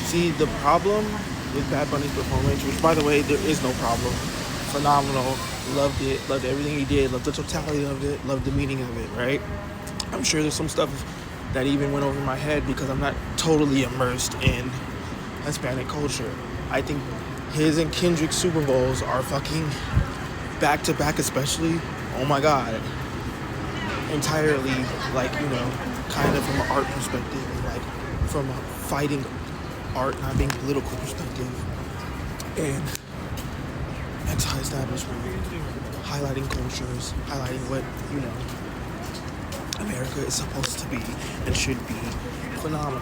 See, the problem with Bad Bunny's performance, which by the way, there is no problem. Phenomenal. Loved it. Loved everything he did. Loved the totality of it. Loved the meaning of it, right? I'm sure there's some stuff that even went over my head because I'm not totally immersed in Hispanic culture. I think his and Kendrick's Super Bowls are fucking back to back, especially. Oh my god. Entirely, like, kind of from an art perspective and like from a fighting art, not being political perspective, and anti-establishment, highlighting cultures, highlighting what, America is supposed to be and should be. Phenomenal.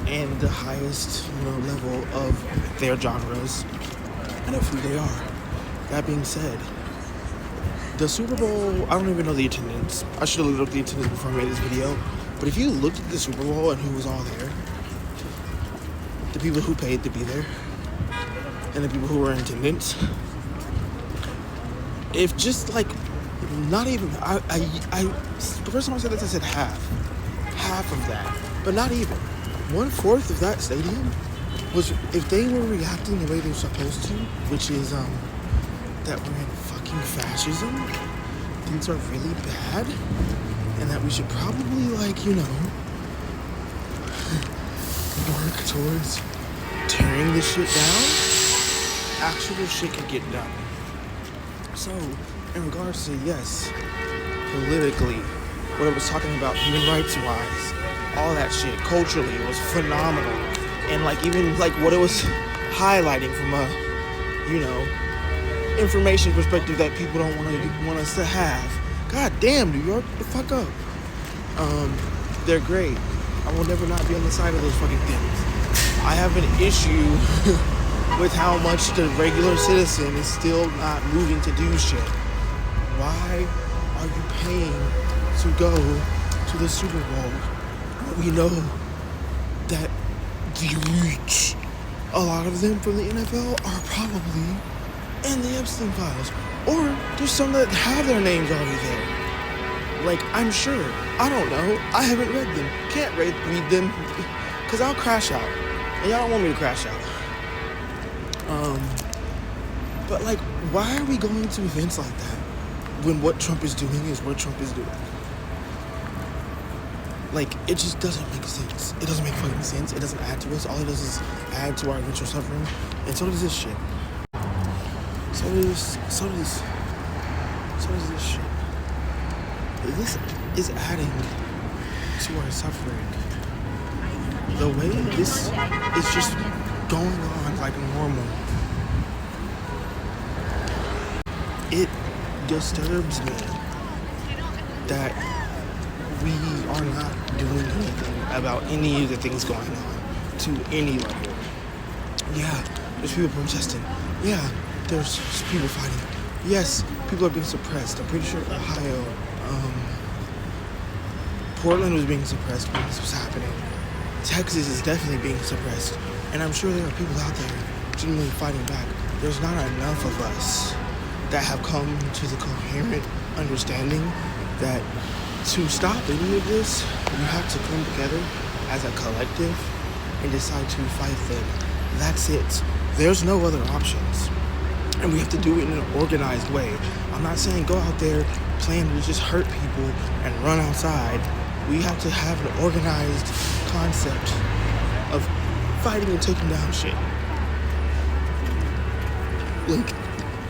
And the highest, level of their genres and of who they are. That being said, the Super Bowl, I don't even know the attendance. I should have looked up the attendance before I made this video. But if you looked at the Super Bowl and who was all there, the people who paid to be there, and the people who were in attendance, if just like, not even, the first time I said this, I said half of that, but not even. 1/4 of that stadium was, if they were reacting the way they're supposed to, which is that we're in fucking fascism, things are really bad, and that we should probably work towards tearing this shit down, actual shit could get done. So, in regards to, yes, politically, what I was talking about human rights wise, all that shit, culturally, it was phenomenal. And even what it was highlighting from a, information perspective that people don't want us to have. God damn, New York, the fuck up. They're great. I will never not be on the side of those fucking things. I have an issue with how much the regular citizen is still not moving to do shit. Why are you paying to go to the Super Bowl? We know that the elite, a lot of them from the NFL, are probably in the Epstein files. Or there's some that have their names already there. I'm sure. I don't know. I haven't read them. Can't read them because I'll crash out. And y'all don't want me to crash out. But why are we going to events like that when what Trump is doing is what Trump is doing? It just doesn't make sense. It doesn't make fucking sense. It doesn't add to us. All it does is add to our eventual suffering. And so does this shit. So does this shit. This is adding to our suffering. The way this is just going on like normal, it disturbs me that we are not doing anything about any of the things going on to any level. Yeah, there's people protesting. Yeah, there's people fighting. Yes, people are being suppressed. I'm pretty sure Ohio, Portland was being suppressed when this was happening. Texas is definitely being suppressed. And I'm sure there are people out there genuinely fighting back. There's not enough of us that have come to the coherent understanding that to stop any of this, you have to come together as a collective and decide to fight them. That's it. There's no other options. And we have to do it in an organized way. I'm not saying go out there, plan to just hurt people and run outside. We have to have an organized concept of fighting and taking down shit.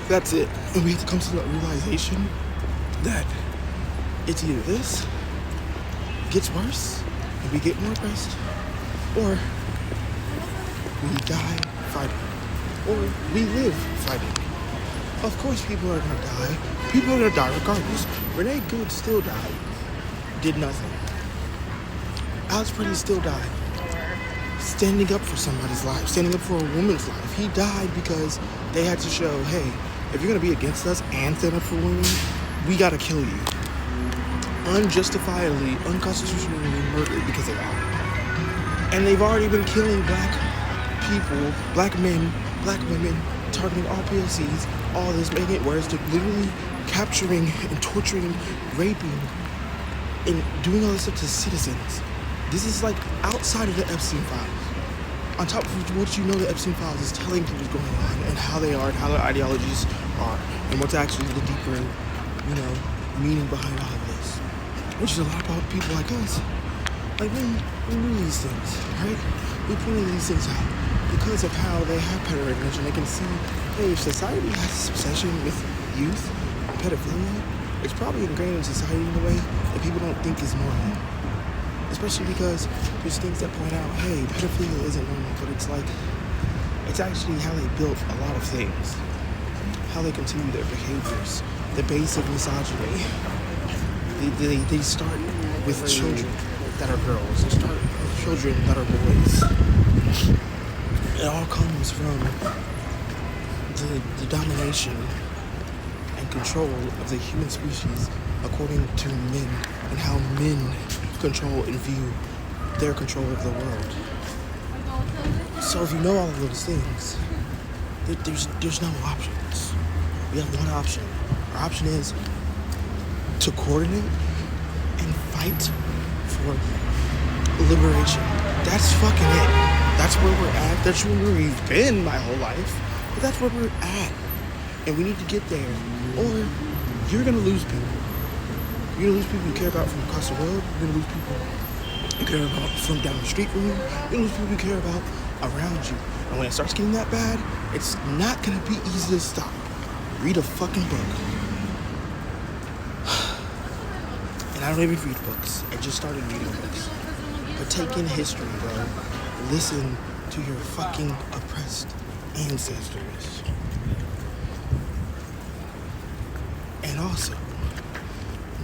That's it. And we have to come to the realization that it's either this gets worse and we get more oppressed, or we die fighting, or we live fighting. Of course people are gonna die. People are gonna die regardless. Renee Good still died. Did nothing. Alex Pretty still died. Standing up for somebody's life, standing up for a woman's life. He died because they had to show, hey, if you're gonna be against us and stand up for women, we gotta kill you. Unjustifiably, unconstitutionally murdered because they are. And they've already been killing black people, black men, black women, targeting all POCs, all this, making it worse. They're literally capturing and torturing, raping, and doing all this stuff to citizens. This is outside of the Epstein files. On top of what you know, the Epstein Files is telling you what's going on and how they are and how their ideologies are and what's actually the deeper, meaning behind all of this. Which is a lot about people like us. Like we knew these things, right? We pointed these things out because of how they have pedophile and they can see, hey, if society has this obsession with youth and pedophilia, it's probably ingrained in society in a way that people don't think is normal. Especially because there's things that point out, hey, pedophilia isn't normal, but it's actually how they built a lot of things. How they continue their behaviors, the basic misogyny. They start with children that are girls. They start with children that are boys. It all comes from the domination and control of the human species according to men and how men control and view their control of the world. So if you know all of those things, there's no options. We have one option. Our option is to coordinate and fight for liberation. That's fucking it. That's where we're at. That's where we've been my whole life. But that's where we're at. And we need to get there. Or you're going to lose people. You're going to lose people you care about from across the world. You're going to lose people you care about from down the street from you. You're going to lose people you care about around you. And when it starts getting that bad, it's not going to be easy to stop. Read a fucking book. And I don't even read books. I just started reading books. But take in history, bro. Listen to your fucking oppressed ancestors. And also,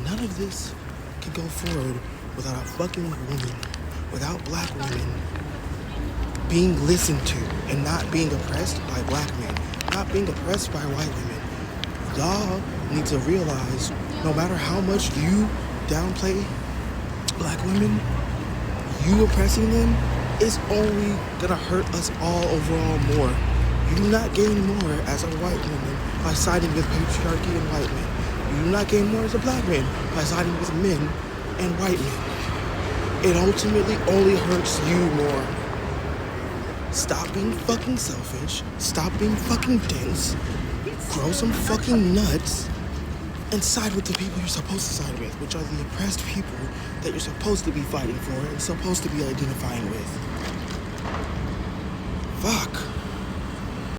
none of this can go forward without a fucking woman, without black women being listened to and not being oppressed by black men, not being oppressed by white women. Y'all need to realize no matter how much you downplay black women, you oppressing them is only gonna hurt us all overall more. You do not gain more as a white woman by siding with patriarchy and white men. You do not gain more as a black man by siding with men and white men. It ultimately only hurts you more. Stop being fucking selfish. Stop being fucking dense. Grow some fucking nuts and side with the people you're supposed to side with, which are the oppressed people that you're supposed to be fighting for and supposed to be identifying with. Fuck.